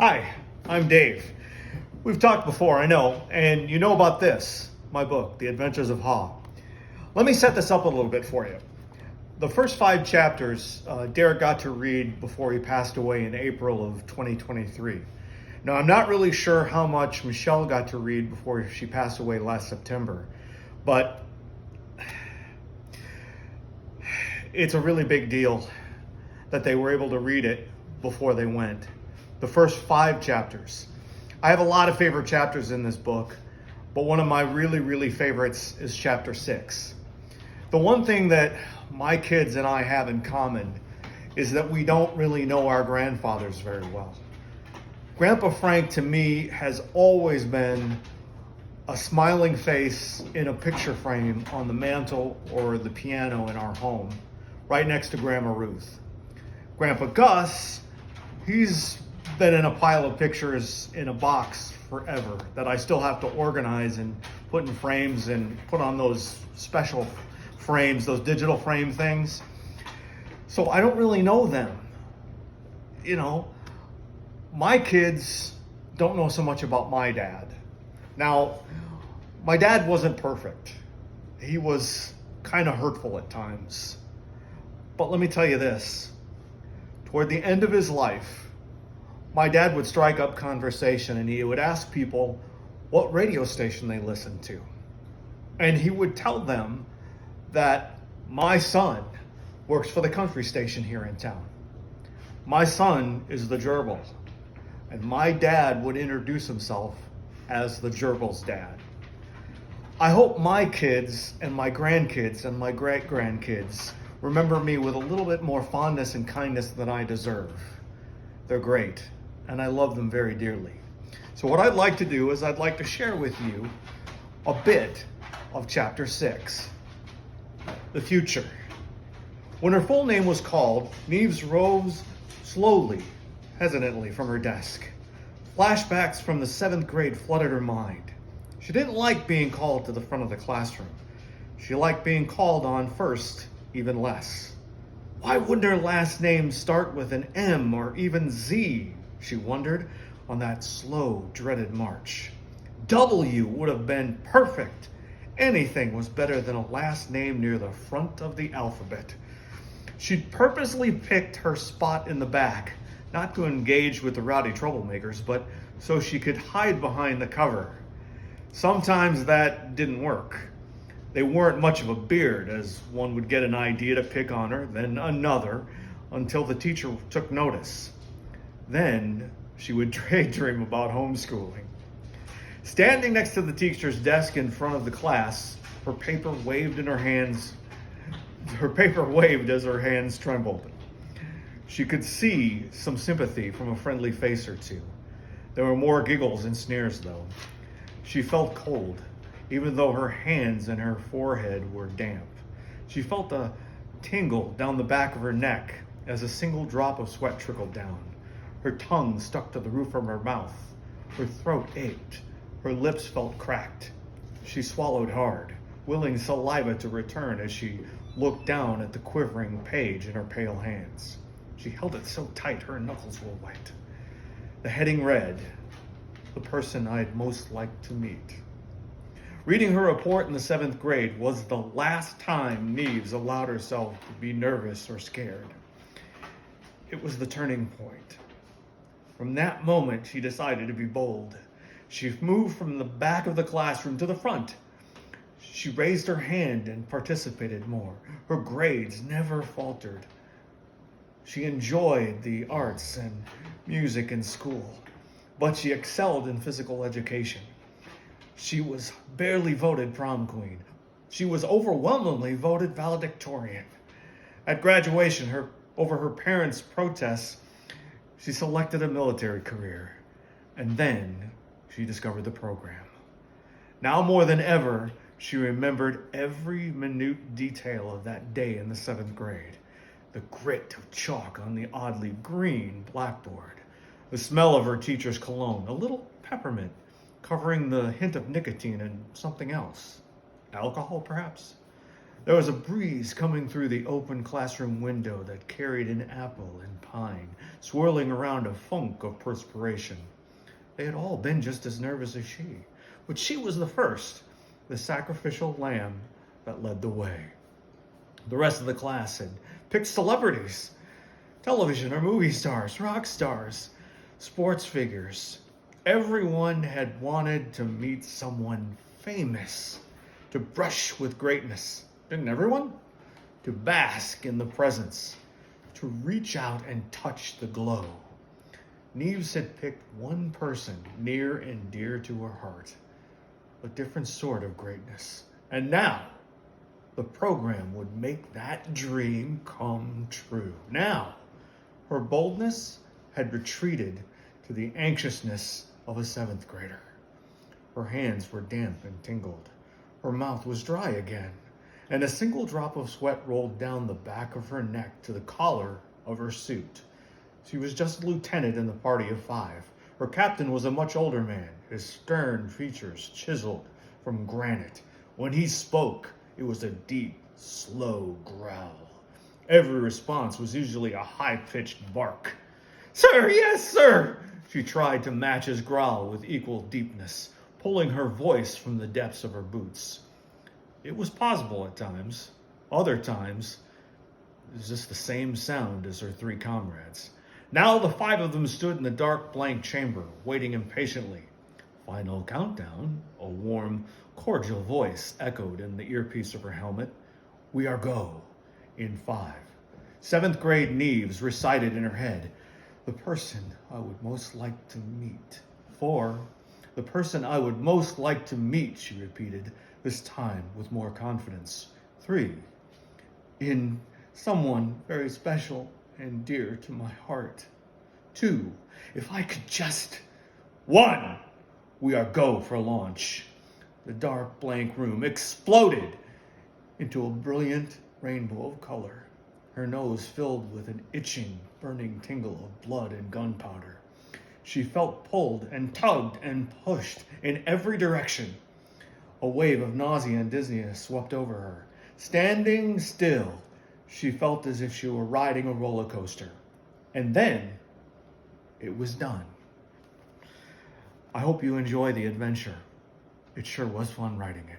Hi, I'm Dave. We've talked before, I know, and you know about this, my book, The Adventures of HAW. Let me set this up a little bit for you. The first 5 chapters, Derek got to read before he passed away in April of 2023. Now, I'm not really sure how much Michelle got to read before she passed away last September, but it's a really big deal that they were able to read it before they went. The first 5 chapters. I have a lot of favorite chapters in this book, but one of my really favorites is chapter 6. The one thing that my kids and I have in common is that we don't really know our grandfathers very well. Grandpa Frank, to me, has always been a smiling face in a picture frame on the mantle or the piano in our home, right next to Grandma Ruth. Grandpa Gus, he's been in a pile of pictures in a box forever that I still have to organize and put in frames and put on those special frames, those digital frame things. So I don't really know them. You know, my kids don't know so much about my dad. Now, my dad wasn't perfect. He was kind of hurtful at times. But let me tell you this, toward the end of his life, my dad would strike up conversation and he would ask people what radio station they listened to. And he would tell them that my son works for the country station here in town. My son is the gerbil. And my dad would introduce himself as the gerbil's dad. I hope my kids and my grandkids and my great-grandkids remember me with a little bit more fondness and kindness than I deserve. They're great, and I love them very dearly. So what I'd like to do is I'd like to share with you a bit of chapter 6, the future. When her full name was called, Neves rose slowly, hesitantly from her desk. Flashbacks from the 7th grade flooded her mind. She didn't like being called to the front of the classroom. She liked being called on first, even less. Why wouldn't her last name start with an M or even Z, she wondered, on that slow, dreaded march. W would have been perfect. Anything was better than a last name near the front of the alphabet. She'd purposely picked her spot in the back, not to engage with the rowdy troublemakers, but so she could hide behind the cover. Sometimes that didn't work. They weren't much of a beard, as one would get an idea to pick on her, then another, until the teacher took notice. Then she would daydream about homeschooling. Standing next to the teacher's desk in front of the class, her paper waved in her hands. Her paper waved as her hands trembled. She could see some sympathy from a friendly face or two. There were more giggles and sneers, though. She felt cold, even though her hands and her forehead were damp. She felt a tingle down the back of her neck as a single drop of sweat trickled down. Her tongue stuck to the roof of her mouth. Her throat ached. Her lips felt cracked. She swallowed hard, willing saliva to return as she looked down at the quivering page in her pale hands. She held it so tight her knuckles were wet. The heading read, "The person I'd most like to meet." Reading her report in the 7th grade was the last time Neves allowed herself to be nervous or scared. It was the turning point. From that moment, she decided to be bold. She moved from the back of the classroom to the front. She raised her hand and participated more. Her grades never faltered. She enjoyed the arts and music in school, but she excelled in physical education. She was barely voted prom queen. She was overwhelmingly voted valedictorian. At graduation, over her parents' protests, she selected a military career. And then she discovered the program. Now more than ever, she remembered every minute detail of that day in the 7th grade. The grit of chalk on the oddly green blackboard. The smell of her teacher's cologne, a little peppermint, covering the hint of nicotine and something else. Alcohol, perhaps? There was a breeze coming through the open classroom window that carried an apple and pine, swirling around a funk of perspiration. They had all been just as nervous as she, but she was the first, the sacrificial lamb that led the way. The rest of the class had picked celebrities, television or movie stars, rock stars, sports figures. Everyone had wanted to meet someone famous, to brush with greatness. Didn't everyone? To bask in the presence, to reach out and touch the glow. Neves had picked one person near and dear to her heart, a different sort of greatness. And now, the program would make that dream come true. Now, her boldness had retreated to the anxiousness of a seventh grader. Her hands were damp and tingled. Her mouth was dry again, and a single drop of sweat rolled down the back of her neck to the collar of her suit. She was just a lieutenant in the party of 5. Her captain was a much older man, his stern features chiseled from granite. When he spoke, it was a deep, slow growl. Every response was usually a high-pitched bark. "Sir, yes, sir!" She tried to match his growl with equal deepness, pulling her voice from the depths of her boots. It was possible at times. Other times, it was just the same sound as her 3 comrades. Now the 5 of them stood in the dark, blank chamber, waiting impatiently. "Final countdown," a warm, cordial voice echoed in the earpiece of her helmet. "We are go in 5. 7th grade Neves recited in her head, "The person I would most like to meet." 4. "The person I would most like to meet," she repeated, this time with more confidence. 3. "In someone very special and dear to my heart." 2. "If I could just..." 1. "We are go for launch." The dark, blank room exploded into a brilliant rainbow of color, her nose filled with an itching, burning tingle of blood and gunpowder. She felt pulled and tugged and pushed in every direction. A wave of nausea and dizziness swept over her. Standing still, she felt as if she were riding a roller coaster. And then, it was done. I hope you enjoy the adventure. It sure was fun writing it.